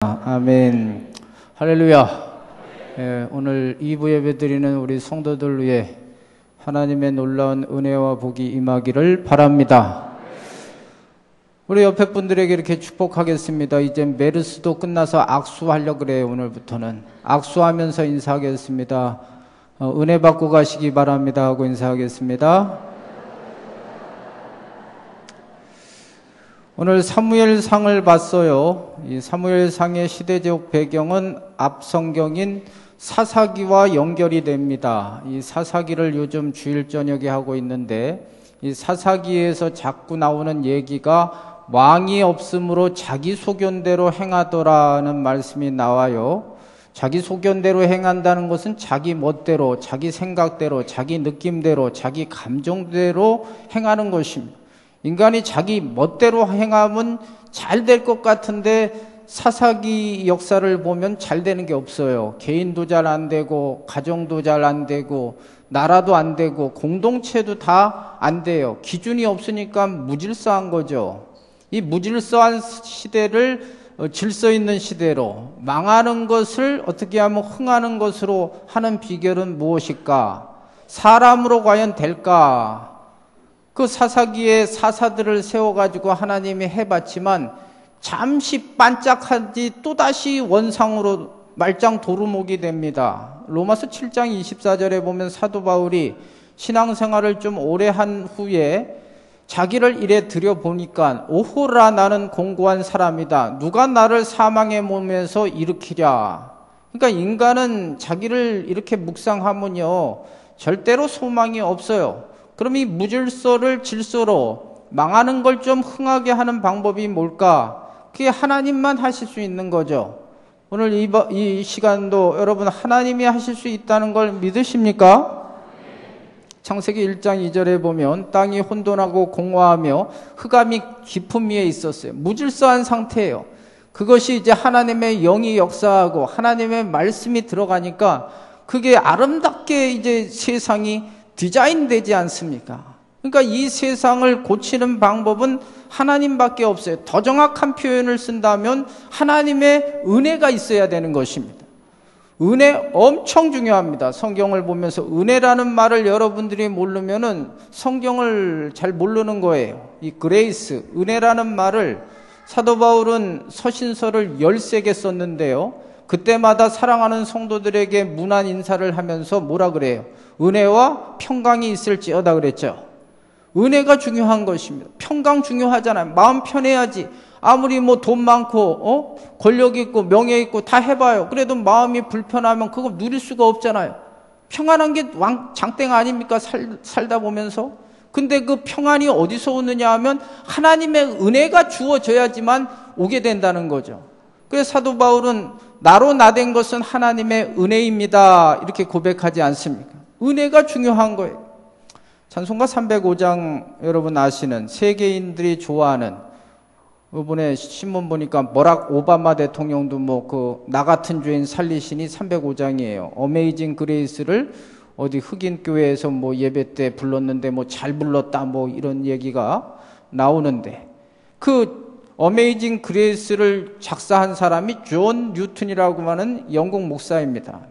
아멘. 할렐루야. 오늘 2부 예배 드리는 우리 성도들 위해 하나님의 놀라운 은혜와 복이 임하기를 바랍니다. 우리 옆에 분들에게 이렇게 축복하겠습니다. 이제 메르스도 끝나서 악수하려고 그래요. 오늘부터는 악수하면서 인사하겠습니다. 은혜 받고 가시기 바랍니다 하고 인사하겠습니다. 오늘 사무엘상을 봤어요. 이 사무엘상의 시대적 배경은 앞 성경인 사사기와 연결이 됩니다. 이 사사기를 요즘 주일 저녁에 하고 있는데, 이 사사기에서 자꾸 나오는 얘기가 왕이 없으므로 자기 소견대로 행하더라는 말씀이 나와요. 자기 소견대로 행한다는 것은 자기 멋대로, 자기 생각대로, 자기 느낌대로, 자기 감정대로 행하는 것입니다. 인간이 자기 멋대로 행하면 잘 될 것 같은데 사사기 역사를 보면 잘 되는 게 없어요. 개인도 잘 안 되고, 가정도 잘 안 되고, 나라도 안 되고, 공동체도 다 안 돼요. 기준이 없으니까 무질서한 거죠. 이 무질서한 시대를 질서 있는 시대로, 망하는 것을 어떻게 하면 흥하는 것으로 하는 비결은 무엇일까? 사람으로 과연 될까? 그 사사기에 사사들을 세워가지고 하나님이 해봤지만 잠시 반짝하지 또다시 원상으로 말짱 도루묵이 됩니다. 로마서 7장 24절에 보면 사도 바울이 신앙생활을 좀 오래 한 후에 자기를 일에 들여보니까 오호라 나는 공고한 사람이다. 누가 나를 사망의 몸에서 일으키랴. 그러니까 인간은 자기를 이렇게 묵상하면요 절대로 소망이 없어요. 그럼 이 무질서를 질서로 망하는 걸 좀 흥하게 하는 방법이 뭘까? 그게 하나님만 하실 수 있는 거죠. 오늘 이 시간도 여러분 하나님이 하실 수 있다는 걸 믿으십니까? 창세기 1장 2절에 보면 땅이 혼돈하고 공허하며 흑암이 깊음 위에 있었어요. 무질서한 상태예요. 그것이 이제 하나님의 영이 역사하고 하나님의 말씀이 들어가니까 그게 아름답게 이제 세상이 디자인되지 않습니까? 그러니까 이 세상을 고치는 방법은 하나님밖에 없어요. 더 정확한 표현을 쓴다면 하나님의 은혜가 있어야 되는 것입니다. 은혜 엄청 중요합니다. 성경을 보면서 은혜라는 말을 여러분들이 모르면은 성경을 잘 모르는 거예요. 이 그레이스, 은혜라는 말을 사도 바울은 서신서를 13개 썼는데요. 그때마다 사랑하는 성도들에게 문안 인사를 하면서 뭐라 그래요? 은혜와 평강이 있을지어다 그랬죠. 은혜가 중요한 것입니다. 평강 중요하잖아요. 마음 편해야지. 아무리 뭐 돈 많고 권력 있고 명예 있고 다 해봐요. 그래도 마음이 불편하면 그거 누릴 수가 없잖아요. 평안한 게 장땡 아닙니까? 살다 보면서. 근데 그 평안이 어디서 오느냐 하면 하나님의 은혜가 주어져야지만 오게 된다는 거죠. 그래서 사도 바울은 나로 나된 것은 하나님의 은혜입니다. 이렇게 고백하지 않습니까? 은혜가 중요한 거예요. 찬송가 305장 여러분 아시는 세계인들이 좋아하는 이번에 신문 보니까 버락 오바마 대통령도 뭐 나 같은 죄인 살리시니 305장이에요. 어메이징 그레이스를 어디 흑인 교회에서 뭐 예배 때 불렀는데 뭐 잘 불렀다 뭐 이런 얘기가 나오는데 그 어메이징 그레이스를 작사한 사람이 존 뉴튼이라고 하는 영국 목사입니다.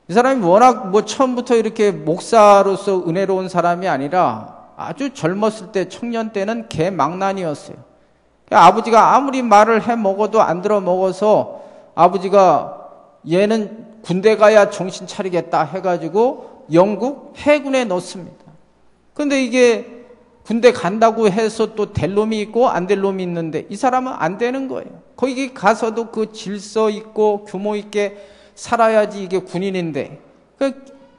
이 사람이 워낙 뭐 처음부터 이렇게 목사로서 은혜로운 사람이 아니라 아주 젊었을 때 청년 때는 개망난이었어요. 아버지가 아무리 말을 해 먹어도 안 들어 먹어서 아버지가 얘는 군대 가야 정신 차리겠다 해가지고 영국 해군에 넣습니다. 근데 이게 군대 간다고 해서 또 될 놈이 있고 안 될 놈이 있는데 이 사람은 안 되는 거예요. 거기 가서도 그 질서 있고 규모 있게 살아야지 이게 군인인데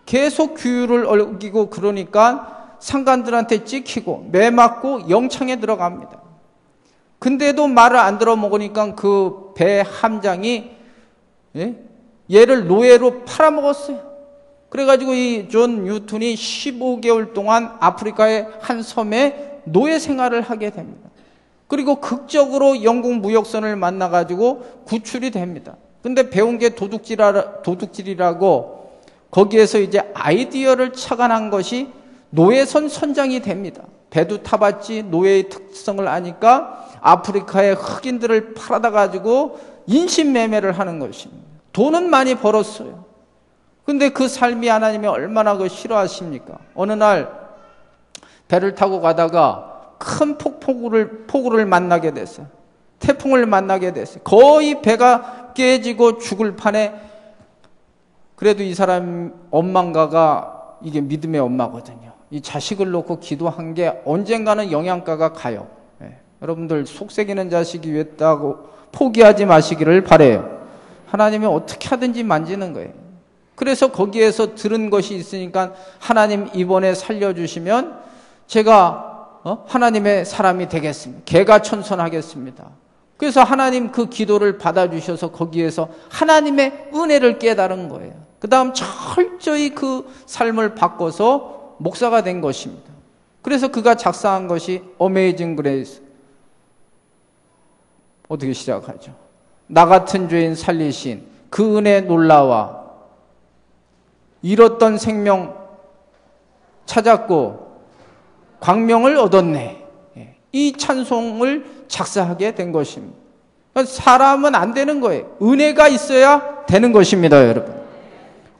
계속 규율을 어기고 그러니까 상관들한테 찍히고 매 맞고 영창에 들어갑니다. 근데도 말을 안 들어 먹으니까 그 배 함장이 얘를 노예로 팔아먹었어요. 그래가지고 이 존 뉴턴이 15개월 동안 아프리카의 한 섬에 노예 생활을 하게 됩니다. 그리고 극적으로 영국 무역선을 만나가지고 구출이 됩니다. 근데 배운 게 도둑질이라고 거기에서 이제 아이디어를 착안한 것이 노예선 선장이 됩니다. 배도 타봤지 노예의 특성을 아니까 아프리카의 흑인들을 팔아다 가지고 인신매매를 하는 것입니다. 돈은 많이 벌었어요. 근데 그 삶이 하나님이 얼마나 그 싫어하십니까? 어느 날 배를 타고 가다가 큰 폭우를 만나게 됐어요. 태풍을 만나게 됐어요. 거의 배가 깨지고 죽을 판에, 그래도 이 사람 엄마가가 이게 믿음의 엄마거든요. 이 자식을 놓고 기도한 게 언젠가는 영양가가 가요. 여러분들 속썩이는 자식이 됐다고 포기하지 마시기를 바라요. 하나님이 어떻게 하든지 만지는 거예요. 그래서 거기에서 들은 것이 있으니까 하나님 이번에 살려주시면 제가 하나님의 사람이 되겠습니다. 개가천선하겠습니다. 그래서 하나님 그 기도를 받아주셔서 거기에서 하나님의 은혜를 깨달은 거예요. 그 다음 철저히 그 삶을 바꿔서 목사가 된 것입니다. 그래서 그가 작사한 것이 어메이징 그레이스. 어떻게 시작하죠? 나 같은 죄인 살리신 그 은혜 놀라와 잃었던 생명 찾았고 광명을 얻었네. 이 찬송을 작사하게 된 것입니다. 사람은 안 되는 거예요. 은혜가 있어야 되는 것입니다, 여러분.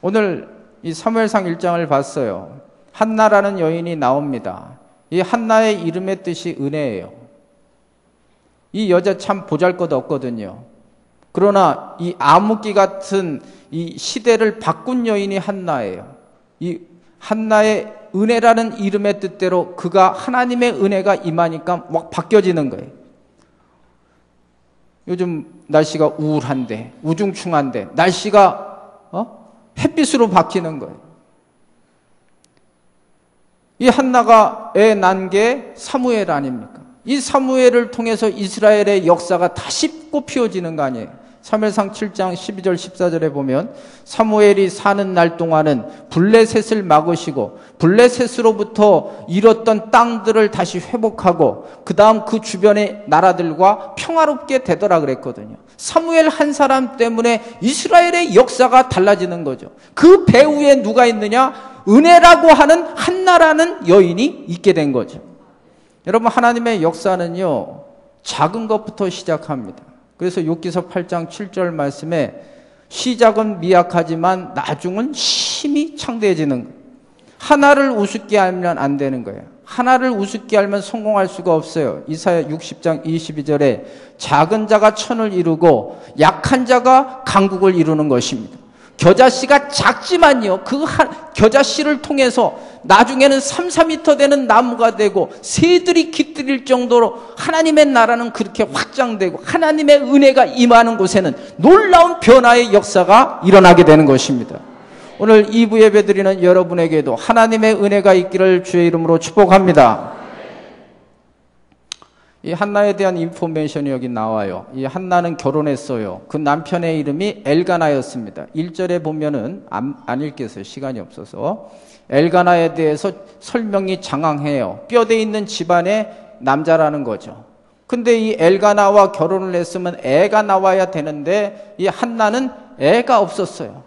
오늘 이 사무엘상 1장을 봤어요. 한나라는 여인이 나옵니다. 이 한나의 이름의 뜻이 은혜예요. 이 여자 참 보잘것없거든요. 그러나 이 암흑기 같은 이 시대를 바꾼 여인이 한나예요. 이 한나의 은혜라는 이름의 뜻대로 그가 하나님의 은혜가 임하니까 막 바뀌어지는 거예요. 요즘 날씨가 우울한데, 우중충한데 날씨가 햇빛으로 바뀌는 거예요. 이 한나가 애 낳은 게 사무엘 아닙니까? 이 사무엘을 통해서 이스라엘의 역사가 다시 꽃피워지는 거 아니에요? 사무엘상 7장 12절 14절에 보면 사무엘이 사는 날 동안은 블레셋을 막으시고 블레셋으로부터 잃었던 땅들을 다시 회복하고 그 다음 그 주변의 나라들과 평화롭게 되더라 그랬거든요. 사무엘 한 사람 때문에 이스라엘의 역사가 달라지는 거죠. 그 배후에 누가 있느냐? 은혜라고 하는 한나라는 여인이 있게 된 거죠. 여러분, 하나님의 역사는요, 작은 것부터 시작합니다. 그래서 욥기서 8장 7절 말씀에 시작은 미약하지만 나중은 심히 창대해지는 거예요. 하나를 우습게 알면 안 되는 거예요. 하나를 우습게 알면 성공할 수가 없어요. 이사야 60장 22절에 작은 자가 천을 이루고 약한 자가 강국을 이루는 것입니다. 겨자씨가 작지만요, 그 겨자씨를 통해서 나중에는 3, 4m 되는 나무가 되고 새들이 깃들일 정도로 하나님의 나라는 그렇게 확장되고 하나님의 은혜가 임하는 곳에는 놀라운 변화의 역사가 일어나게 되는 것입니다. 오늘 2부 예배드리는 여러분에게도 하나님의 은혜가 있기를 주의 이름으로 축복합니다. 이 한나에 대한 인포메이션이 여기 나와요. 이 한나는 결혼했어요. 그 남편의 이름이 엘가나였습니다. 1절에 보면은 안 읽겠어요. 시간이 없어서. 엘가나에 대해서 설명이 장황해요. 뼈대 있는 집안의 남자라는 거죠. 근데 이 엘가나와 결혼을 했으면 애가 나와야 되는데 이 한나는 애가 없었어요.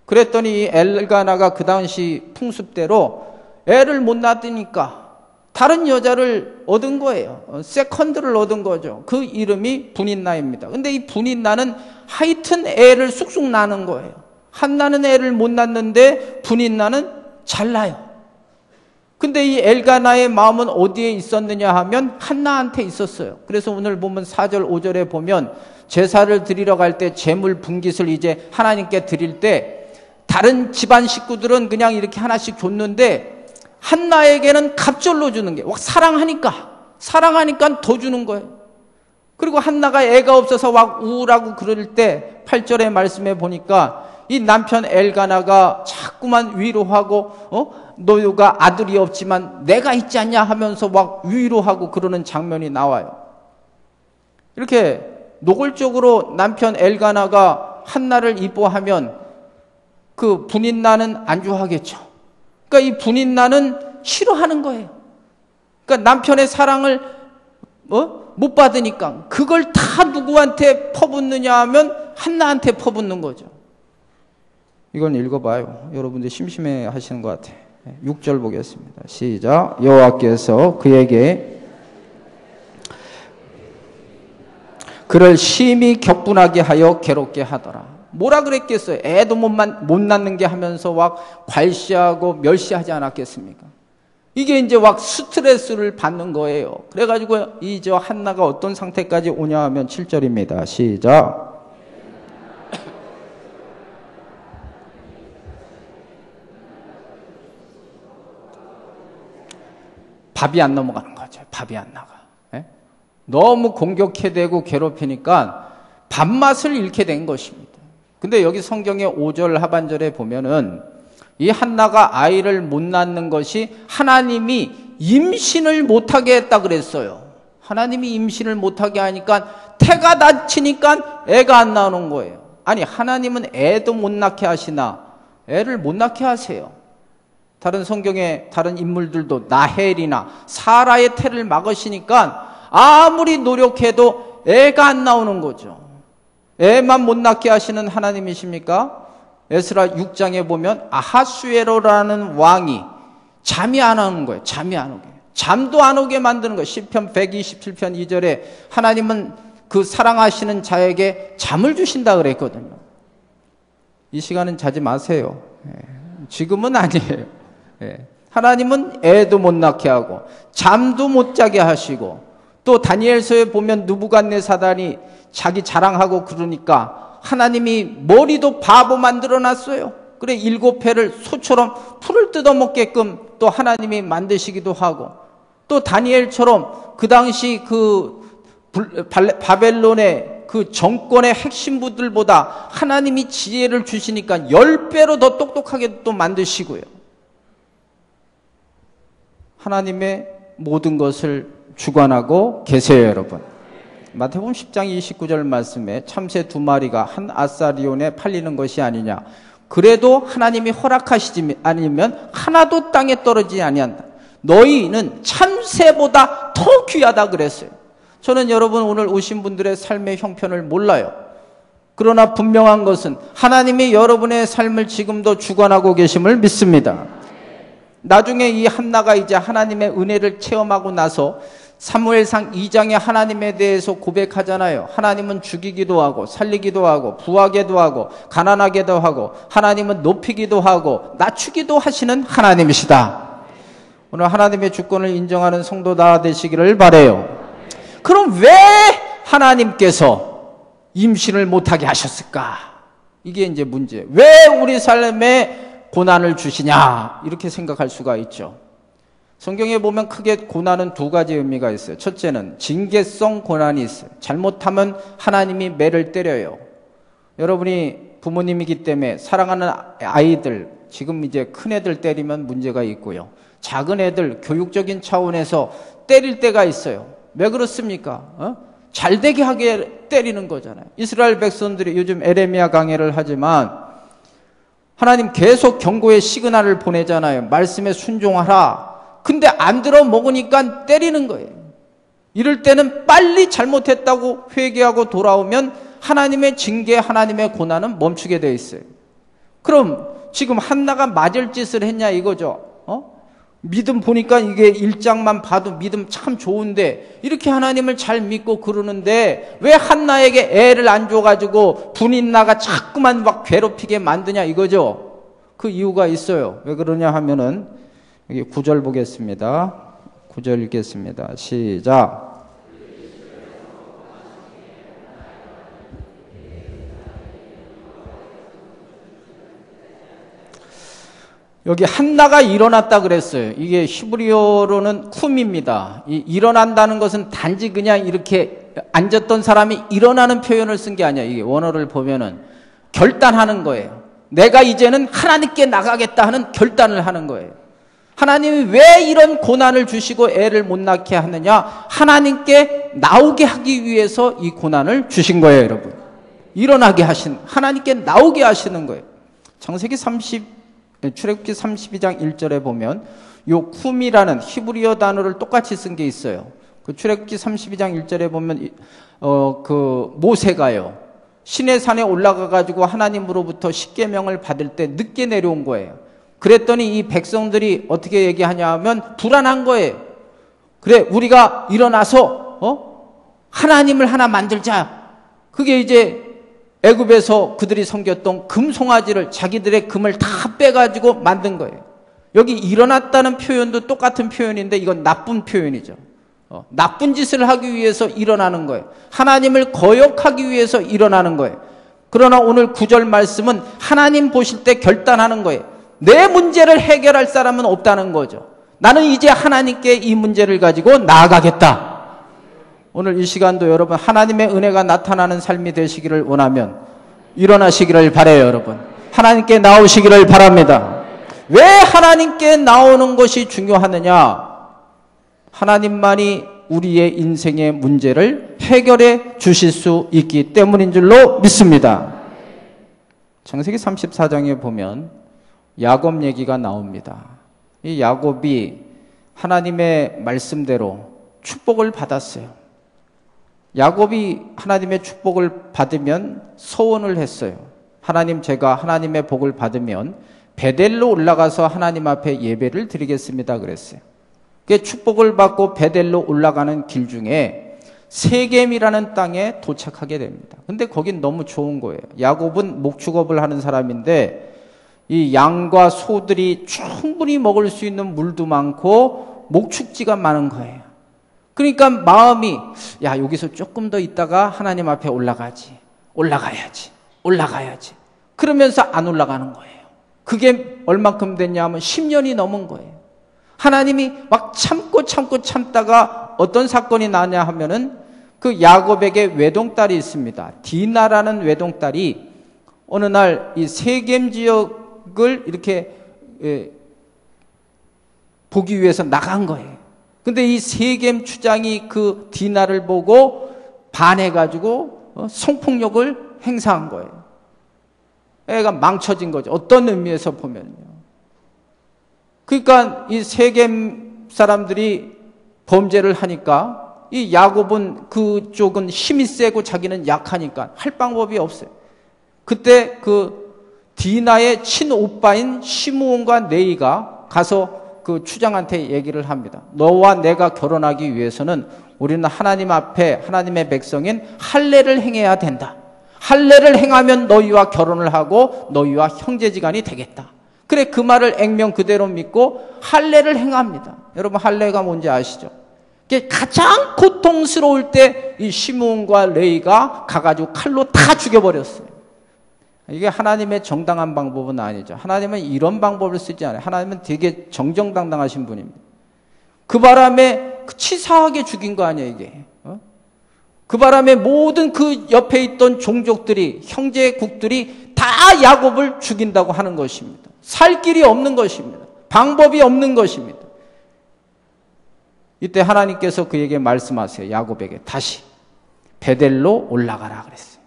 그랬더니 이 엘가나가 그 당시 풍습대로 애를 못 낳으니까 다른 여자를 얻은 거예요. 세컨드를 얻은 거죠. 그 이름이 분인나입니다. 근데 이 분인나는 하여튼 애를 쑥쑥 낳는 거예요. 한나는 애를 못 낳는데 분인나는 잘 낳아요. 근데 이 엘가나의 마음은 어디에 있었느냐 하면 한나한테 있었어요. 그래서 오늘 보면 4절 5절에 보면 제사를 드리러 갈 때 제물 분깃을 이제 하나님께 드릴 때 다른 집안 식구들은 그냥 이렇게 하나씩 줬는데 한나에게는 갑절로 주는 게 사랑하니까 더 주는 거예요. 그리고 한나가 애가 없어서 막 우울하고 그럴 때 8절의 말씀에 보니까 이 남편 엘가나가 자꾸만 위로하고 너가 아들이 없지만 내가 있지 않냐 하면서 막 위로하고 그러는 장면이 나와요. 이렇게 노골적으로 남편 엘가나가 한나를 이뻐하면 그 분인나는 안 좋아하겠죠. 그러니까 이 분인나는 싫어하는 거예요. 그러니까 남편의 사랑을 못 받으니까 그걸 다 누구한테 퍼붓느냐 하면 한나한테 퍼붓는 거죠. 이건 읽어봐요. 여러분들 심심해 하시는 것 같아. 6절 보겠습니다. 시작. 여호와께서 그에게 그를 심히 격분하게 하여 괴롭게 하더라. 뭐라 그랬겠어요? 애도 못 낳는 게 하면서 막 괄시하고 멸시하지 않았겠습니까? 이게 이제 막 스트레스를 받는 거예요. 그래가지고 이 저 한나가 어떤 상태까지 오냐 하면 7절입니다. 시작. 밥이 안 넘어가는 거죠. 밥이 안 나가. 예? 너무 공격해대고 괴롭히니까 밥맛을 잃게 된 것입니다. 근데 여기 성경의 5절 하반절에 보면은 이 한나가 아이를 못 낳는 것이 하나님이 임신을 못하게 했다 그랬어요. 하나님이 임신을 못하게 하니까 태가 다치니까 애가 안 나오는 거예요. 아니, 하나님은 애도 못 낳게 하시나 애를 못 낳게 하세요. 다른 성경의 다른 인물들도 나헬이나 사라의 태를 막으시니까 아무리 노력해도 애가 안 나오는 거죠. 애만 못 낳게 하시는 하나님이십니까? 에스라 6장에 보면 아하수에로라는 왕이 잠이 안 오는 거예요. 잠이 안 오게. 잠도 안 오게 만드는 거예요. 시편 127편 2절에 하나님은 그 사랑하시는 자에게 잠을 주신다 그랬거든요. 이 시간은 자지 마세요. 지금은 아니에요. 하나님은 애도 못 낳게 하고 잠도 못 자게 하시고, 또 다니엘서에 보면 느부갓네살이 자기 자랑하고 그러니까 하나님이 머리도 바보 만들어 놨어요. 그래 7회를 소처럼 풀을 뜯어먹게끔 또 하나님이 만드시기도 하고, 또 다니엘처럼 그 당시 그 바벨론의 그 정권의 핵심부들보다 하나님이 지혜를 주시니까 10배로 더 똑똑하게 또 만드시고요. 하나님의 모든 것을 주관하고 계세요, 여러분. 마태복음 10장 29절 말씀에 참새 2마리가 한 아사리온에 팔리는 것이 아니냐. 그래도 하나님이 허락하시지 않으면 하나도 땅에 떨어지지 아니한다. 너희는 참새보다 더 귀하다 그랬어요. 저는 여러분 오늘 오신 분들의 삶의 형편을 몰라요. 그러나 분명한 것은 하나님이 여러분의 삶을 지금도 주관하고 계심을 믿습니다. 나중에 이 한나가 이제 하나님의 은혜를 체험하고 나서 사무엘상 2장에 하나님에 대해서 고백하잖아요. 하나님은 죽이기도 하고 살리기도 하고 부하게도 하고 가난하게도 하고 하나님은 높이기도 하고 낮추기도 하시는 하나님이시다. 오늘 하나님의 주권을 인정하는 성도 다 되시기를 바라요. 그럼 왜 하나님께서 임신을 못하게 하셨을까? 이게 이제 문제. 왜 우리 삶에 고난을 주시냐? 이렇게 생각할 수가 있죠. 성경에 보면 크게 고난은 두 가지 의미가 있어요. 첫째는 징계성 고난이 있어요. 잘못하면 하나님이 매를 때려요. 여러분이 부모님이기 때문에 사랑하는 아이들, 지금 이제 큰 애들 때리면 문제가 있고요. 작은 애들 교육적인 차원에서 때릴 때가 있어요. 왜 그렇습니까? 잘되게 하게 때리는 거잖아요. 이스라엘 백성들이 요즘 에레미야 강해를 하지만 하나님 계속 경고의 시그널을 보내잖아요. 말씀에 순종하라. 근데 안 들어 먹으니까 때리는 거예요. 이럴 때는 빨리 잘못했다고 회개하고 돌아오면 하나님의 징계, 하나님의 고난은 멈추게 되어 있어요. 그럼 지금 한나가 맞을 짓을 했냐 이거죠. 믿음 보니까 이게 1장만 봐도 믿음 참 좋은데 이렇게 하나님을 잘 믿고 그러는데 왜 한나에게 애를 안 줘가지고 분인나가 자꾸만 막 괴롭히게 만드냐 이거죠. 그 이유가 있어요. 왜 그러냐 하면은 여기 9절 보겠습니다. 9절 읽겠습니다. 시작. 여기 한나가 일어났다 그랬어요. 이게 히브리어로는 쿰입니다. 일어난다는 것은 단지 그냥 이렇게 앉았던 사람이 일어나는 표현을 쓴 게 아니야. 이게 원어를 보면은 결단하는 거예요. 내가 이제는 하나님께 나가겠다 하는 결단을 하는 거예요. 하나님이 왜 이런 고난을 주시고 애를 못 낳게 하느냐? 하나님께 나오게 하기 위해서 이 고난을 주신 거예요, 여러분. 일어나게 하신, 하나님께 나오게 하시는 거예요. 출애굽기 32장 1절에 보면 요 쿰이라는 히브리어 단어를 똑같이 쓴 게 있어요. 그 출애굽기 32장 1절에 보면 그 모세가요. 시내산에 올라가 가지고 하나님으로부터 십계명을 받을 때 늦게 내려온 거예요. 그랬더니 이 백성들이 어떻게 얘기하냐 하면 불안한 거예요. 그래, 우리가 일어나서 하나님을 하나 만들자. 그게 이제 애굽에서 그들이 섬겼던 금송아지를, 자기들의 금을 다 빼가지고 만든 거예요. 여기 일어났다는 표현도 똑같은 표현인데 이건 나쁜 표현이죠. 나쁜 짓을 하기 위해서 일어나는 거예요. 하나님을 거역하기 위해서 일어나는 거예요. 그러나 오늘 9절 말씀은 하나님 보실 때 결단하는 거예요. 내 문제를 해결할 사람은 없다는 거죠. 나는 이제 하나님께 이 문제를 가지고 나아가겠다. 오늘 이 시간도 여러분 하나님의 은혜가 나타나는 삶이 되시기를 원하면 일어나시기를 바라요. 여러분 하나님께 나오시기를 바랍니다. 왜 하나님께 나오는 것이 중요하느냐? 하나님만이 우리의 인생의 문제를 해결해 주실 수 있기 때문인 줄로 믿습니다. 창세기 34장에 보면 야곱 얘기가 나옵니다. 이 야곱이 하나님의 말씀대로 축복을 받았어요. 야곱이 하나님의 축복을 받으면 서원을 했어요. 하나님, 제가 하나님의 복을 받으면 베델로 올라가서 하나님 앞에 예배를 드리겠습니다 그랬어요. 축복을 받고 베델로 올라가는 길 중에 세겜이라는 땅에 도착하게 됩니다. 근데 거긴 너무 좋은 거예요. 야곱은 목축업을 하는 사람인데 이 양과 소들이 충분히 먹을 수 있는 물도 많고 목축지가 많은 거예요. 그러니까 마음이 야, 여기서 조금 더 있다가 하나님 앞에 올라가야지. 그러면서 안 올라가는 거예요. 그게 얼만큼 됐냐 하면 10년이 넘은 거예요. 하나님이 막 참다가 어떤 사건이 나냐 하면은 그 야곱에게 외동딸이 있습니다. 디나라는 외동딸이 어느 날 이 세겜 지역을 이렇게 보기 위해서 나간 거예요. 근데 이 세겜 추장이 그 디나를 보고 반해가지고 성폭력을 행사한 거예요. 애가 망쳐진 거죠. 어떤 의미에서 보면요. 그러니까 이 세겜 사람들이 범죄를 하니까 이 야곱은 그쪽은 힘이 세고 자기는 약하니까 할 방법이 없어요. 그때 그 디나의 친오빠인 시므온과 네이가 가서 그 추장한테 얘기를 합니다. 너와 내가 결혼하기 위해서는 우리는 하나님 앞에 하나님의 백성인 할례를 행해야 된다. 할례를 행하면 너희와 결혼을 하고 너희와 형제지간이 되겠다. 그래, 그 말을 액면 그대로 믿고 할례를 행합니다. 여러분 할례가 뭔지 아시죠? 가장 고통스러울 때 이 시므온과 레이가 가가지고 칼로 다 죽여버렸어요. 이게 하나님의 정당한 방법은 아니죠. 하나님은 이런 방법을 쓰지 않아요. 하나님은 되게 정정당당하신 분입니다. 그 바람에 치사하게 죽인 거 아니에요, 이게. 그 바람에 모든 그 옆에 있던 종족들이, 형제국들이 다 야곱을 죽인다고 하는 것입니다. 살 길이 없는 것입니다. 방법이 없는 것입니다. 이때 하나님께서 그에게 말씀하세요. 야곱에게 다시 베델로 올라가라 그랬어요.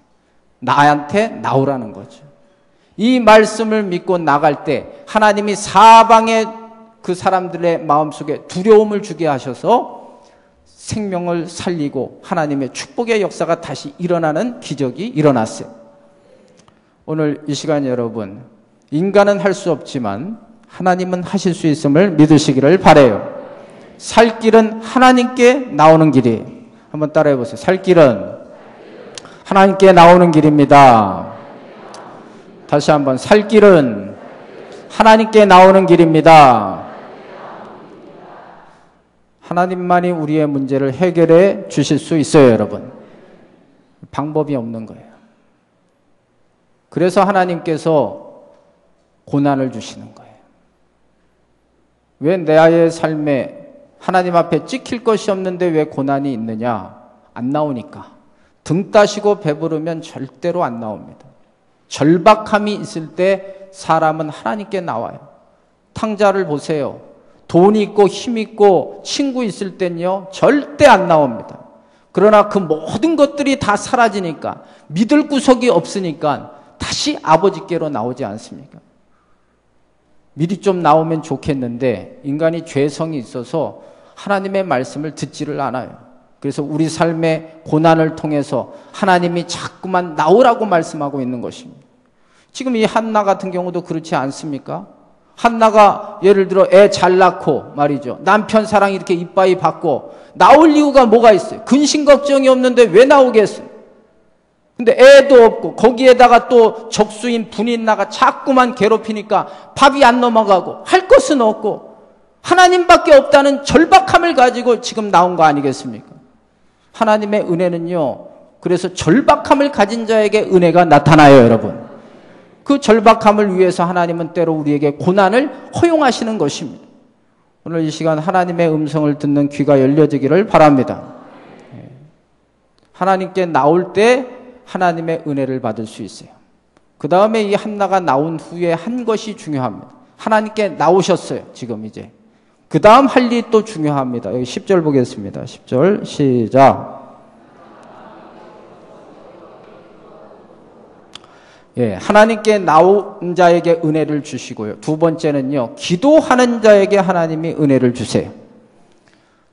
나한테 나오라는 거죠. 이 말씀을 믿고 나갈 때 하나님이 사방의 그 사람들의 마음속에 두려움을 주게 하셔서 생명을 살리고 하나님의 축복의 역사가 다시 일어나는 기적이 일어났어요. 오늘 이 시간 여러분, 인간은 할 수 없지만 하나님은 하실 수 있음을 믿으시기를 바라요. 살 길은 하나님께 나오는 길이. 한번 따라해 보세요. 살 길은 하나님께 나오는 길입니다. 다시 한번, 살 길은 하나님께 나오는 길입니다. 하나님만이 우리의 문제를 해결해 주실 수 있어요, 여러분. 방법이 없는 거예요. 그래서 하나님께서 고난을 주시는 거예요. 왜 나의 삶에 하나님 앞에 찍힐 것이 없는데 왜 고난이 있느냐? 안 나오니까. 등 따시고 배부르면 절대로 안 나옵니다. 절박함이 있을 때 사람은 하나님께 나와요. 탕자를 보세요. 돈 있고 힘 있고 친구 있을 땐요 절대 안 나옵니다. 그러나 그 모든 것들이 다 사라지니까, 믿을 구석이 없으니까 다시 아버지께로 나오지 않습니까? 미리 좀 나오면 좋겠는데 인간이 죄성이 있어서 하나님의 말씀을 듣지를 않아요. 그래서 우리 삶의 고난을 통해서 하나님이 자꾸만 나오라고 말씀하고 있는 것입니다. 지금 이 한나 같은 경우도 그렇지 않습니까? 한나가 예를 들어 애 잘 낳고 말이죠. 남편 사랑 이렇게 이빠이 받고 나올 이유가 뭐가 있어요? 근심 걱정이 없는데 왜 나오겠어요? 근데 애도 없고 거기에다가 또 적수인 분인 나가 자꾸만 괴롭히니까 밥이 안 넘어가고 할 것은 없고 하나님밖에 없다는 절박함을 가지고 지금 나온 거 아니겠습니까? 하나님의 은혜는요, 그래서 절박함을 가진 자에게 은혜가 나타나요, 여러분. 그 절박함을 위해서 하나님은 때로 우리에게 고난을 허용하시는 것입니다. 오늘 이 시간 하나님의 음성을 듣는 귀가 열려지기를 바랍니다. 하나님께 나올 때 하나님의 은혜를 받을 수 있어요. 그 다음에 이 한나가 나온 후에 한 것이 중요합니다. 하나님께 나오셨어요, 지금 이제. 그 다음 할 일이 또 중요합니다. 여기 10절 보겠습니다. 10절 시작. 예, 하나님께 나온 자에게 은혜를 주시고요. 두 번째는요, 기도하는 자에게 하나님이 은혜를 주세요.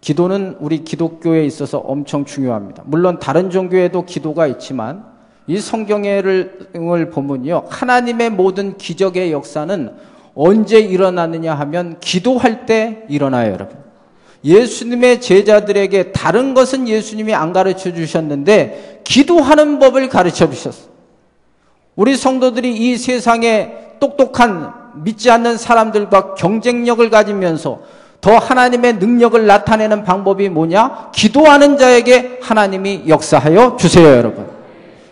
기도는 우리 기독교에 있어서 엄청 중요합니다. 물론 다른 종교에도 기도가 있지만 이 성경을 보면요, 하나님의 모든 기적의 역사는 언제 일어나느냐 하면 기도할 때 일어나요, 여러분. 예수님의 제자들에게 다른 것은 예수님이 안 가르쳐 주셨는데 기도하는 법을 가르쳐 주셨어요. 우리 성도들이 이 세상에 똑똑한 믿지 않는 사람들과 경쟁력을 가지면서 더 하나님의 능력을 나타내는 방법이 뭐냐? 기도하는 자에게 하나님이 역사하여 주세요, 여러분.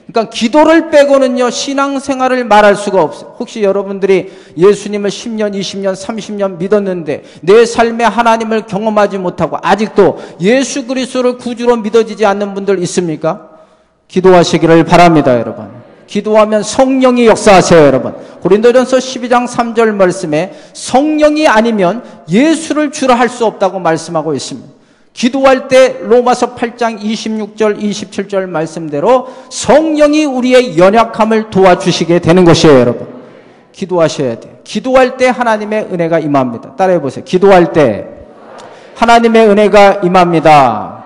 그러니까 기도를 빼고는요, 신앙생활을 말할 수가 없어요. 혹시 여러분들이 예수님을 10년, 20년, 30년 믿었는데 내 삶에 하나님을 경험하지 못하고 아직도 예수 그리스도를 구주로 믿어지지 않는 분들 있습니까? 기도하시기를 바랍니다, 여러분. 기도하면 성령이 역사하세요, 여러분. 고린도전서 12장 3절 말씀에 성령이 아니면 예수를 주라 할 수 없다고 말씀하고 있습니다. 기도할 때 로마서 8장 26절 27절 말씀대로 성령이 우리의 연약함을 도와주시게 되는 것이에요, 여러분. 기도하셔야 돼요. 기도할 때 하나님의 은혜가 임합니다. 따라해 보세요. 기도할 때 하나님의 은혜가 임합니다.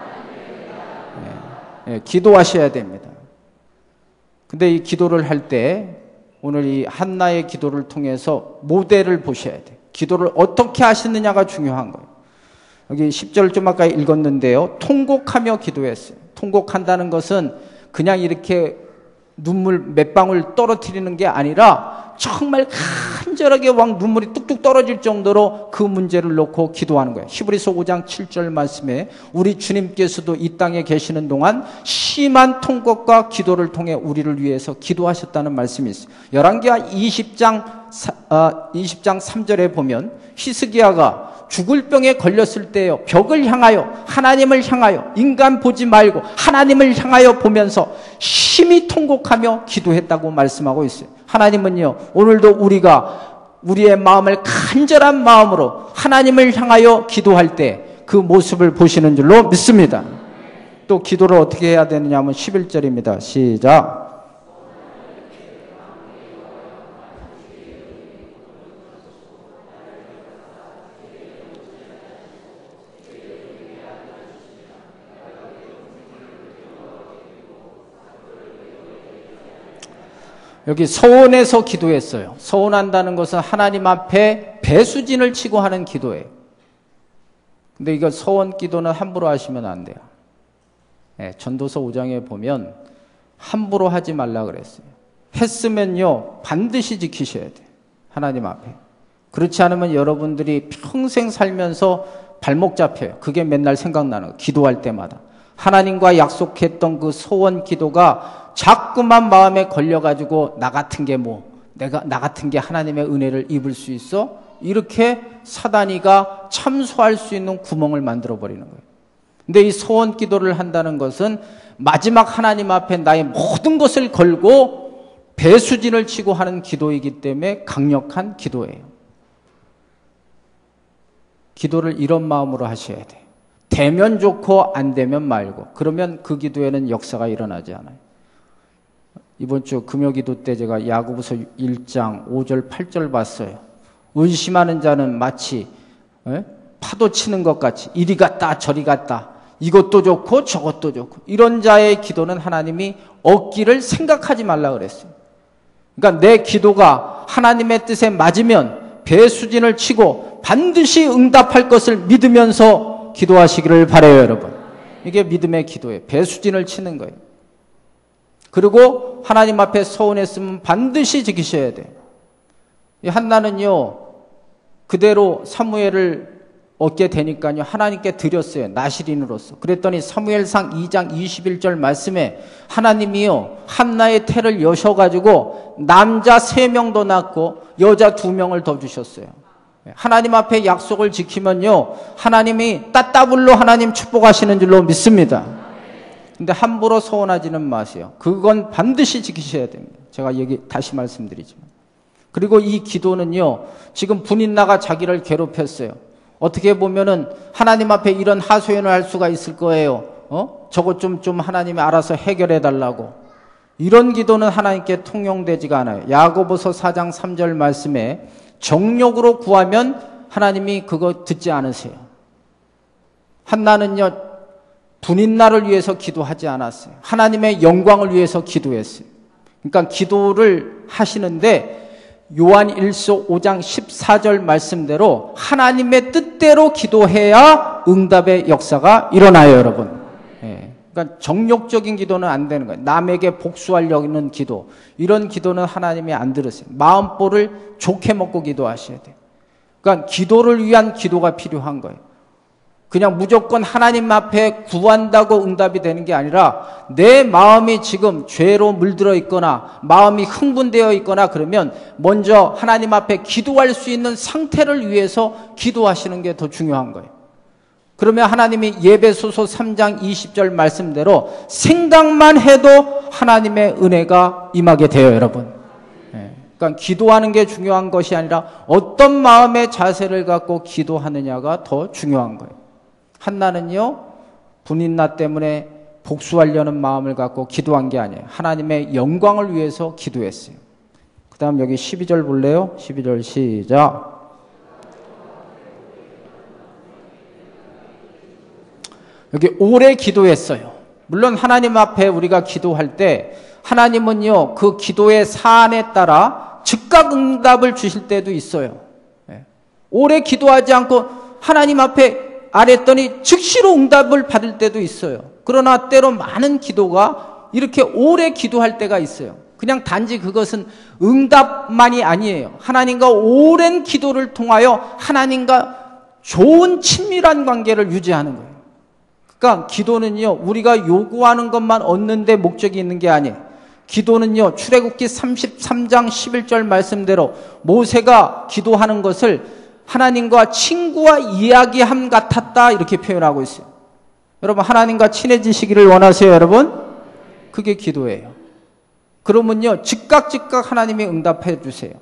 기도하셔야 됩니다. 근데 이 기도를 할 때 오늘 이 한나의 기도를 통해서 모델을 보셔야 돼요. 기도를 어떻게 하시느냐가 중요한 거예요. 여기 10절 좀 아까 읽었는데요. 통곡하며 기도했어요. 통곡한다는 것은 그냥 이렇게 눈물 몇 방울 떨어뜨리는 게 아니라 정말 간절하게 막 눈물이 뚝뚝 떨어질 정도로 그 문제를 놓고 기도하는 거예요. 히브리서 5장 7절 말씀에 우리 주님께서도 이 땅에 계시는 동안 심한 통곡과 기도를 통해 우리를 위해서 기도하셨다는 말씀이 있어요. 열왕기하 20장 3절에 보면 히스기야가 죽을 병에 걸렸을 때요, 벽을 향하여 하나님을 향하여 인간 보지 말고 하나님을 향하여 보면서 심히 통곡하며 기도했다고 말씀하고 있어요. 하나님은요, 오늘도 우리가 우리의 마음을 간절한 마음으로 하나님을 향하여 기도할 때 그 모습을 보시는 줄로 믿습니다. 또 기도를 어떻게 해야 되느냐 하면 11절입니다. 시작. 여기 서원에서 기도했어요. 서원한다는 것은 하나님 앞에 배수진을 치고 하는 기도예요. 근데 이거 서원 기도는 함부로 하시면 안 돼요. 전도서 5장에 보면 함부로 하지 말라 그랬어요. 했으면요, 반드시 지키셔야 돼요. 하나님 앞에. 그렇지 않으면 여러분들이 평생 살면서 발목 잡혀요. 그게 맨날 생각나는 거예요. 기도할 때마다. 하나님과 약속했던 그 소원 기도가 자꾸만 마음에 걸려가지고 나 같은 게 나 같은 게 하나님의 은혜를 입을 수 있어? 이렇게 사단이가 참소할 수 있는 구멍을 만들어 버리는 거예요. 근데 이 소원 기도를 한다는 것은 마지막 하나님 앞에 나의 모든 것을 걸고 배수진을 치고 하는 기도이기 때문에 강력한 기도예요. 기도를 이런 마음으로 하셔야 돼요. 되면 좋고 안 되면 말고. 그러면 그 기도에는 역사가 일어나지 않아요. 이번 주 금요기도 때 제가 야고보서 1장 5절 8절 봤어요. 의심하는 자는 마치 파도 치는 것 같이 이리 갔다 저리 갔다, 이것도 좋고 저것도 좋고, 이런 자의 기도는 하나님이 얻기를 생각하지 말라 그랬어요. 그러니까 내 기도가 하나님의 뜻에 맞으면 배수진을 치고 반드시 응답할 것을 믿으면서 기도하시기를 바라요, 여러분. 이게 믿음의 기도예요. 배수진을 치는 거예요. 그리고 하나님 앞에 서운했으면 반드시 지키셔야 돼요. 이 한나는요, 그대로 사무엘을 얻게 되니까요, 하나님께 드렸어요. 나실인으로서. 그랬더니 사무엘상 2장 21절 말씀에 하나님이요, 한나의 태를 여셔가지고 남자 3명도 낳고 여자 2명을 더 주셨어요. 하나님 앞에 약속을 지키면요, 하나님이 따따블로 하나님 축복하시는 줄로 믿습니다. 근데 함부로 서운하지는 마세요. 그건 반드시 지키셔야 됩니다. 제가 다시 말씀드리지만. 그리고 이 기도는요, 지금 분인나가 자기를 괴롭혔어요. 어떻게 보면은 하나님 앞에 이런 하소연을 할 수가 있을 거예요. 저것 좀 하나님이 알아서 해결해 달라고. 이런 기도는 하나님께 통용되지가 않아요. 야고보서 4장 3절 말씀에 정욕으로 구하면 하나님이 그거 듣지 않으세요. 한나는요, 분인나를 위해서 기도하지 않았어요. 하나님의 영광을 위해서 기도했어요. 그러니까 기도를 하시는데 요한 1서 5장 14절 말씀대로 하나님의 뜻대로 기도해야 응답의 역사가 일어나요, 여러분. 그러니까 정욕적인 기도는 안 되는 거예요. 남에게 복수하려고 하는 기도, 이런 기도는 하나님이 안 들으세요. 마음보를 좋게 먹고 기도하셔야 돼요. 그러니까 기도를 위한 기도가 필요한 거예요. 그냥 무조건 하나님 앞에 구한다고 응답이 되는 게 아니라 내 마음이 지금 죄로 물들어 있거나 마음이 흥분되어 있거나 그러면 먼저 하나님 앞에 기도할 수 있는 상태를 위해서 기도하시는 게 더 중요한 거예요. 그러면 하나님이 예배소서 3장 20절 말씀대로 생각만 해도 하나님의 은혜가 임하게 돼요, 여러분. 그러니까 기도하는 게 중요한 것이 아니라 어떤 마음의 자세를 갖고 기도하느냐가 더 중요한 거예요. 한나는요, 분인나 때문에 복수하려는 마음을 갖고 기도한 게 아니에요. 하나님의 영광을 위해서 기도했어요. 그 다음 여기 12절 볼래요? 12절 시작. 여기 오래 기도했어요. 물론 하나님 앞에 우리가 기도할 때 하나님은요, 그 기도의 사안에 따라 즉각 응답을 주실 때도 있어요. 오래 기도하지 않고 하나님 앞에 아랬더니 즉시로 응답을 받을 때도 있어요. 그러나 때로 많은 기도가 이렇게 오래 기도할 때가 있어요. 그냥 단지 그것은 응답만이 아니에요. 하나님과 오랜 기도를 통하여 하나님과 좋은 친밀한 관계를 유지하는 거예요. 그러니까 기도는요, 우리가 요구하는 것만 얻는 데 목적이 있는 게 아니에요. 기도는요, 출애굽기 33장 11절 말씀대로 모세가 기도하는 것을 하나님과 친구와 이야기함 같았다, 이렇게 표현하고 있어요. 여러분, 하나님과 친해지시기를 원하세요, 여러분? 그게 기도예요. 그러면요, 즉각 하나님이 응답해 주세요.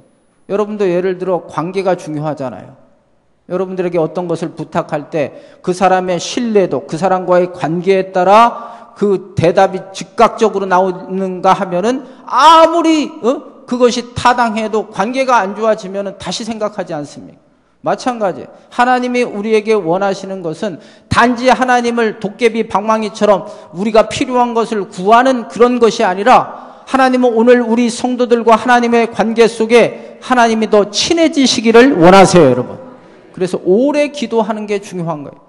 여러분도 예를 들어 관계가 중요하잖아요. 여러분들에게 어떤 것을 부탁할 때 그 사람의 신뢰도, 그 사람과의 관계에 따라 그 대답이 즉각적으로 나오는가 하면은 아무리 그것이 타당해도 관계가 안 좋아지면은 다시 생각하지 않습니까? 마찬가지. 하나님이 우리에게 원하시는 것은 단지 하나님을 도깨비 방망이처럼 우리가 필요한 것을 구하는 그런 것이 아니라 하나님은 오늘 우리 성도들과 하나님의 관계 속에 하나님이 더 친해지시기를 원하세요, 여러분. 그래서 오래 기도하는 게 중요한 거예요.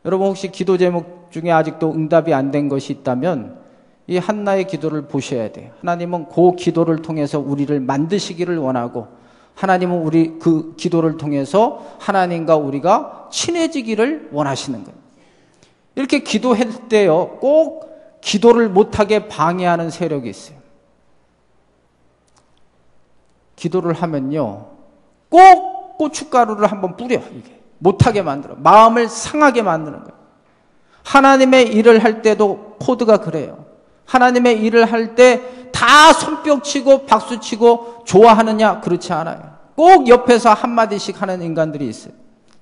여러분, 혹시 기도 제목 중에 아직도 응답이 안 된 것이 있다면 이 한나의 기도를 보셔야 돼요. 하나님은 그 기도를 통해서 우리를 만드시기를 원하고 하나님은 우리 그 기도를 통해서 하나님과 우리가 친해지기를 원하시는 거예요. 이렇게 기도할 때요, 꼭 기도를 못하게 방해하는 세력이 있어요. 기도를 하면요, 꼭 고춧가루를 한번 뿌려. 이게 못하게 만들어. 마음을 상하게 만드는 거예요. 하나님의 일을 할 때도 코드가 그래요. 하나님의 일을 할 때 다 손뼉치고 박수치고 좋아하느냐? 그렇지 않아요. 꼭 옆에서 한마디씩 하는 인간들이 있어요.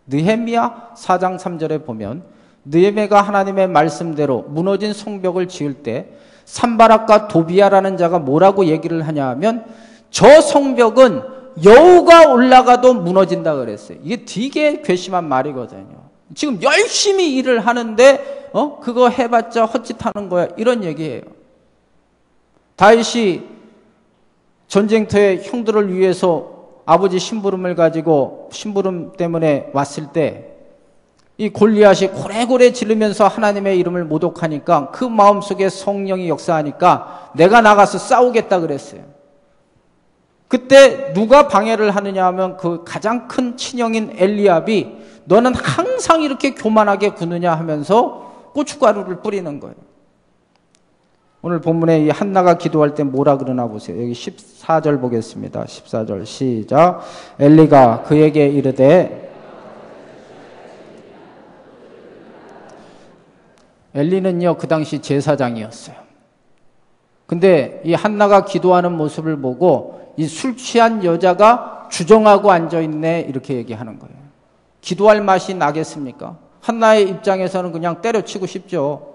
느헤미야 4장 3절에 보면 느헤미야가 하나님의 말씀대로 무너진 성벽을 지을 때 산바락과 도비야라는 자가 뭐라고 얘기를 하냐 하면 저 성벽은 여우가 올라가도 무너진다 그랬어요. 이게 되게 괘씸한 말이거든요. 지금 열심히 일을 하는데 그거 해봤자 헛짓하는 거야, 이런 얘기예요. 다윗이 전쟁터에 형들을 위해서 아버지 심부름을 가지고 심부름 때문에 왔을 때 이 골리앗이 고래고래 지르면서 하나님의 이름을 모독하니까 그 마음속에 성령이 역사하니까 내가 나가서 싸우겠다 그랬어요. 그때 누가 방해를 하느냐 하면 그 가장 큰 친형인 엘리압이 너는 항상 이렇게 교만하게 구느냐 하면서 고춧가루를 뿌리는 거예요. 오늘 본문에 이 한나가 기도할 때 뭐라 그러나 보세요. 여기 14절 보겠습니다. 14절 시작. 엘리가 그에게 이르되, 엘리는요 그 당시 제사장이었어요. 근데 이 한나가 기도하는 모습을 보고 이 술 취한 여자가 주정하고 앉아있네 이렇게 얘기하는 거예요. 기도할 맛이 나겠습니까? 한나의 입장에서는 그냥 때려치고 싶죠.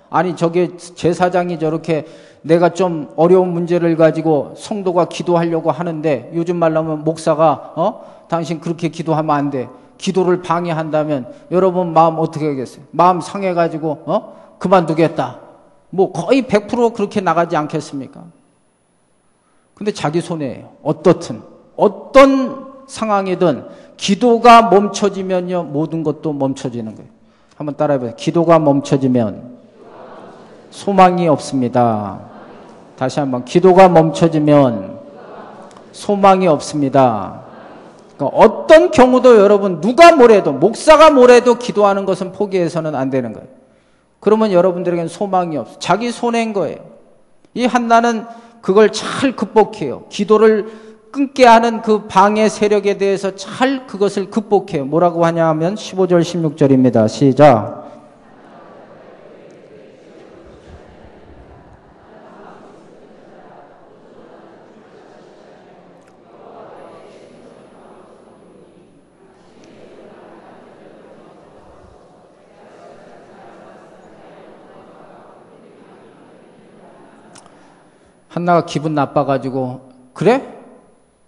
아니 저게 제사장이 저렇게 내가 좀 어려운 문제를 가지고 성도가 기도하려고 하는데 요즘 말로 하면 목사가 당신 그렇게 기도하면 안 돼. 기도를 방해한다면 여러분 마음 어떻게 하겠어요? 마음 상해가지고 그만두겠다. 뭐 거의 100% 그렇게 나가지 않겠습니까? 근데 자기 손해예요. 어떻든 어떤 상황이든 기도가 멈춰지면요 모든 것도 멈춰지는 거예요. 한번 따라해보세요. 기도가 멈춰지면 소망이 없습니다. 다시 한번 기도가 멈춰지면 소망이 없습니다. 그러니까 어떤 경우도 여러분 누가 뭐래도 목사가 뭐래도 기도하는 것은 포기해서는 안 되는 거예요. 그러면 여러분들에게는 소망이 없어요. 자기 손해인 거예요. 이 한나는 그걸 잘 극복해요. 기도를 끊게 하는 그 방해 세력에 대해서 잘 그것을 극복해요. 뭐라고 하냐 하면 15절 16절입니다. 시작. 한나가 기분 나빠가지고 그래?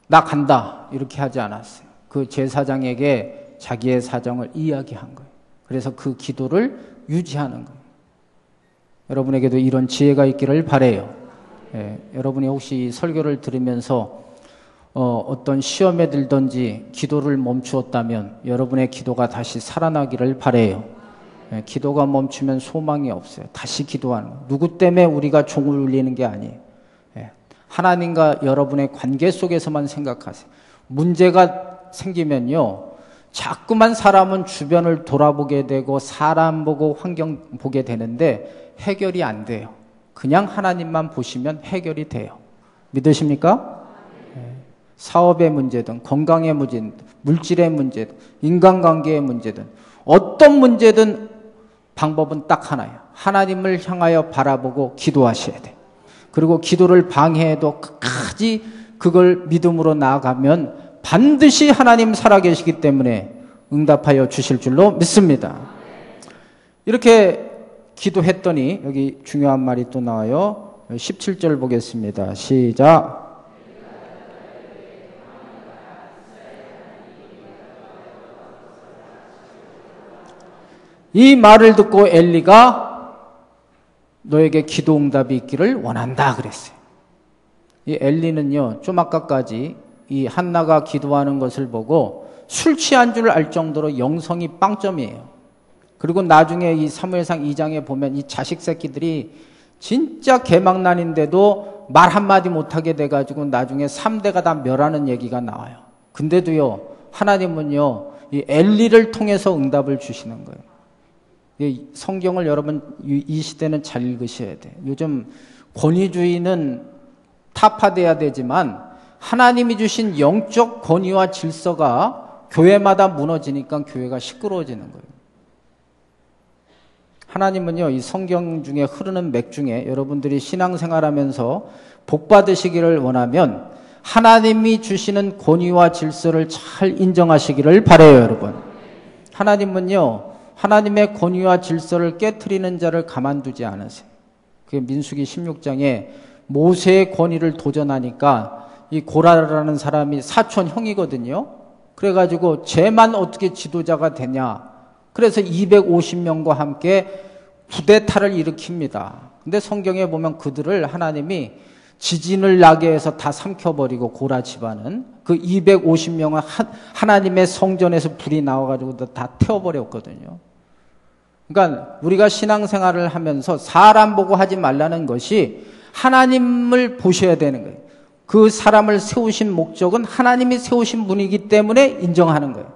나 간다 이렇게 하지 않았어요. 그 제사장에게 자기의 사정을 이야기한 거예요. 그래서 그 기도를 유지하는 거예요. 여러분에게도 이런 지혜가 있기를 바라요. 여러분이 혹시 이 설교를 들으면서 어떤 시험에 들든지 기도를 멈추었다면 여러분의 기도가 다시 살아나기를 바라요. 기도가 멈추면 소망이 없어요. 다시 기도하는 거예요. 누구 때문에 우리가 종을 울리는 게 아니에요. 하나님과 여러분의 관계 속에서만 생각하세요. 문제가 생기면요 자꾸만 사람은 주변을 돌아보게 되고 사람 보고 환경 보게 되는데 해결이 안 돼요. 그냥 하나님만 보시면 해결이 돼요. 믿으십니까? 사업의 문제든 건강의 문제든 물질의 문제든 인간관계의 문제든 어떤 문제든 방법은 딱 하나예요. 하나님을 향하여 바라보고 기도하셔야 돼요. 그리고 기도를 방해해도 끝까지 그걸 믿음으로 나아가면 반드시 하나님 살아계시기 때문에 응답하여 주실 줄로 믿습니다. 이렇게 기도했더니 여기 중요한 말이 또 나와요. 17절 보겠습니다. 시작. 이 말을 듣고 엘리가 너에게 기도 응답이 있기를 원한다 그랬어요. 이 엘리는요 좀 아까까지 이 한나가 기도하는 것을 보고 술 취한 줄 알 정도로 영성이 빵점이에요. 그리고 나중에 이 사무엘상 2장에 보면 이 자식 새끼들이 진짜 개망난인데도 말 한마디 못하게 돼가지고 나중에 3대가 다 멸하는 얘기가 나와요. 근데도요 하나님은요 이 엘리를 통해서 응답을 주시는 거예요. 성경을 여러분 이 시대는 잘 읽으셔야 돼요. 요즘 권위주의는 타파돼야 되지만 하나님이 주신 영적 권위와 질서가 교회마다 무너지니까 교회가 시끄러워지는 거예요. 하나님은요 이 성경 중에 흐르는 맥 중에 여러분들이 신앙생활하면서 복 받으시기를 원하면 하나님이 주시는 권위와 질서를 잘 인정하시기를 바라요. 여러분 하나님은요 하나님의 권위와 질서를 깨트리는 자를 가만두지 않으세요. 그게 민수기 16장에 모세의 권위를 도전하니까 이 고라라는 사람이 사촌 형이거든요. 그래가지고 쟤만 어떻게 지도자가 되냐. 그래서 250명과 함께 부대타를 일으킵니다. 근데 성경에 보면 그들을 하나님이 지진을 나게 해서 다 삼켜버리고 고라 집안은 그 250명은 하나님의 성전에서 불이 나와가지고 다 태워버렸거든요. 그러니까 우리가 신앙생활을 하면서 사람 보고 하지 말라는 것이 하나님을 보셔야 되는 거예요. 그 사람을 세우신 목적은 하나님이 세우신 분이기 때문에 인정하는 거예요.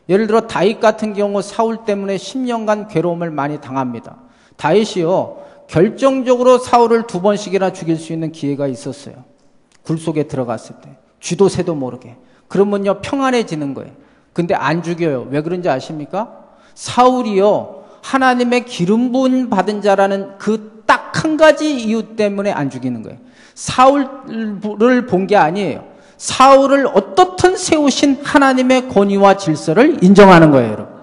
예를 들어 다윗 같은 경우 사울 때문에 10년간 괴로움을 많이 당합니다. 다윗이요, 결정적으로 사울을 2번씩이나 죽일 수 있는 기회가 있었어요. 굴 속에 들어갔을 때. 쥐도 새도 모르게. 그러면요, 평안해지는 거예요. 근데 안 죽여요. 왜 그런지 아십니까? 사울이요, 하나님의 기름 부음 받은 자라는 그 딱 한 가지 이유 때문에 안 죽이는 거예요. 사울을 본 게 아니에요. 사울을 어떻든 세우신 하나님의 권위와 질서를 인정하는 거예요, 여러분.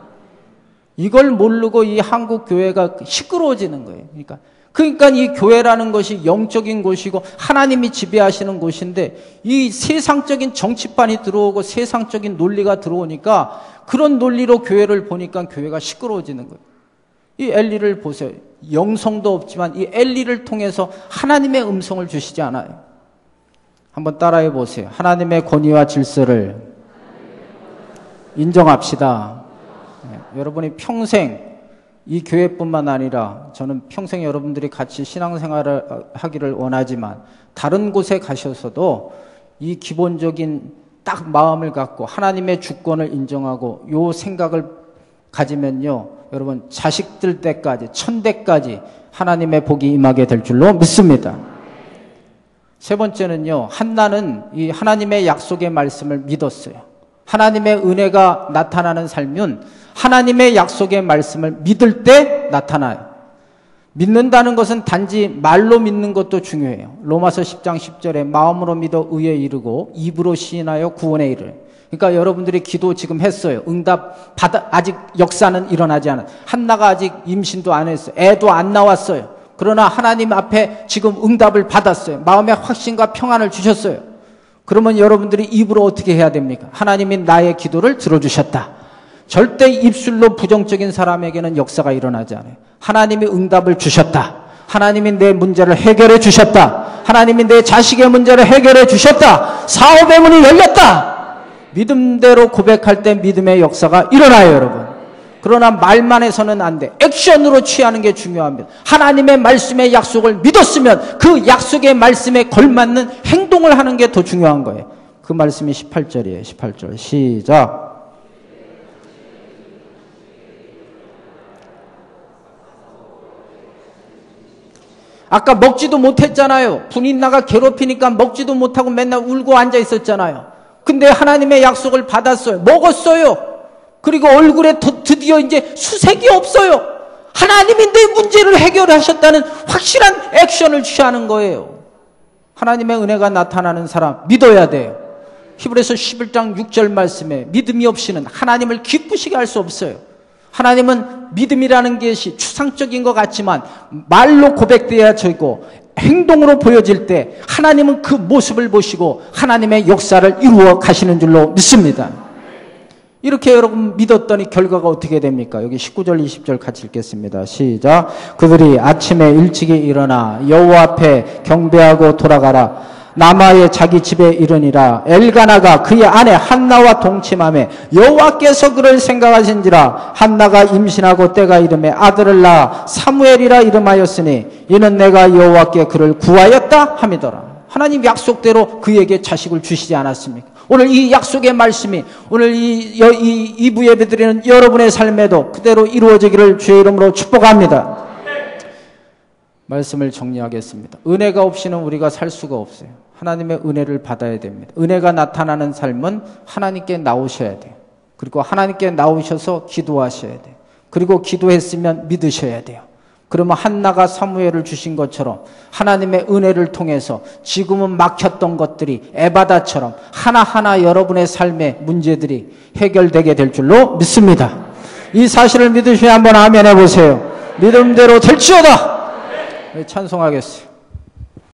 이걸 모르고 이 한국 교회가 시끄러워지는 거예요. 그러니까 이 교회라는 것이 영적인 곳이고 하나님이 지배하시는 곳인데 이 세상적인 정치판이 들어오고 세상적인 논리가 들어오니까 그런 논리로 교회를 보니까 교회가 시끄러워지는 거예요. 이 엘리를 보세요. 영성도 없지만 이 엘리를 통해서 하나님의 음성을 주시지 않아요. 한번 따라해 보세요. 하나님의 권위와 질서를 인정합시다. 네, 여러분이 평생 이 교회뿐만 아니라 저는 평생 여러분들이 같이 신앙생활을 하기를 원하지만 다른 곳에 가셔서도 이 기본적인 딱 마음을 갖고 하나님의 주권을 인정하고 요 생각을 가지면요, 여러분 자식들 때까지 천대까지 하나님의 복이 임하게 될 줄로 믿습니다. 세 번째는요, 한나는 이 하나님의 약속의 말씀을 믿었어요. 하나님의 은혜가 나타나는 삶은 하나님의 약속의 말씀을 믿을 때 나타나요. 믿는다는 것은 단지 말로 믿는 것도 중요해요. 로마서 10장 10절에 마음으로 믿어 의에 이르고 입으로 시인하여 구원에 이르. 그러니까 여러분들이 기도 지금 했어요. 응답 받아, 아직 역사는 일어나지 않았어요. 한나가 아직 임신도 안 했어요. 애도 안 나왔어요. 그러나 하나님 앞에 지금 응답을 받았어요. 마음의 확신과 평안을 주셨어요. 그러면 여러분들이 입으로 어떻게 해야 됩니까? 하나님이 나의 기도를 들어주셨다. 절대 입술로 부정적인 사람에게는 역사가 일어나지 않아요. 하나님이 응답을 주셨다. 하나님이 내 문제를 해결해 주셨다. 하나님이 내 자식의 문제를 해결해 주셨다. 사업의 문이 열렸다. 믿음대로 고백할 때 믿음의 역사가 일어나요, 여러분. 그러나 말만 해서는 안 돼. 액션으로 취하는 게 중요합니다. 하나님의 말씀의 약속을 믿었으면 그 약속의 말씀에 걸맞는 행동을 하는 게 더 중요한 거예요. 그 말씀이 18절이에요. 18절 시작. 아까 먹지도 못했잖아요. 분인나가 괴롭히니까 먹지도 못하고 맨날 울고 앉아 있었잖아요. 근데 하나님의 약속을 받았어요. 먹었어요. 그리고 얼굴에 드디어 이제 수색이 없어요. 하나님이 내 문제를 해결하셨다는 확실한 액션을 취하는 거예요. 하나님의 은혜가 나타나는 사람 믿어야 돼요. 히브리서 11장 6절 말씀에 믿음이 없이는 하나님을 기쁘시게 할 수 없어요. 하나님은 믿음이라는 것이 추상적인 것 같지만 말로 고백되어야 되고 행동으로 보여질 때 하나님은 그 모습을 보시고 하나님의 역사를 이루어 가시는 줄로 믿습니다. 이렇게 여러분 믿었더니 결과가 어떻게 됩니까? 여기 19절 20절 같이 읽겠습니다. 시작. 그들이 아침에 일찍이 일어나 여호와 앞에 경배하고 돌아가라. 나마의 자기 집에 이르니라. 엘가나가 그의 아내 한나와 동침하며 여호와께서 그를 생각하신지라. 한나가 임신하고 때가 이름에 아들을 낳아 사무엘이라 이름하였으니 이는 내가 여호와께 그를 구하였다 함이더라. 하나님 약속대로 그에게 자식을 주시지 않았습니까? 오늘 이 약속의 말씀이 오늘 이 2부 예배드리는 여러분의 삶에도 그대로 이루어지기를 주의 이름으로 축복합니다. 말씀을 정리하겠습니다. 은혜가 없이는 우리가 살 수가 없어요. 하나님의 은혜를 받아야 됩니다. 은혜가 나타나는 삶은 하나님께 나오셔야 돼요. 그리고 하나님께 나오셔서 기도하셔야 돼요. 그리고 기도했으면 믿으셔야 돼요. 그러면 한나가 사무엘을 주신 것처럼 하나님의 은혜를 통해서 지금은 막혔던 것들이 에바다처럼 하나하나 여러분의 삶의 문제들이 해결되게 될 줄로 믿습니다. 이 사실을 믿으시면 한번 아멘 해보세요. 믿음대로 될지어다. 찬송하겠어요.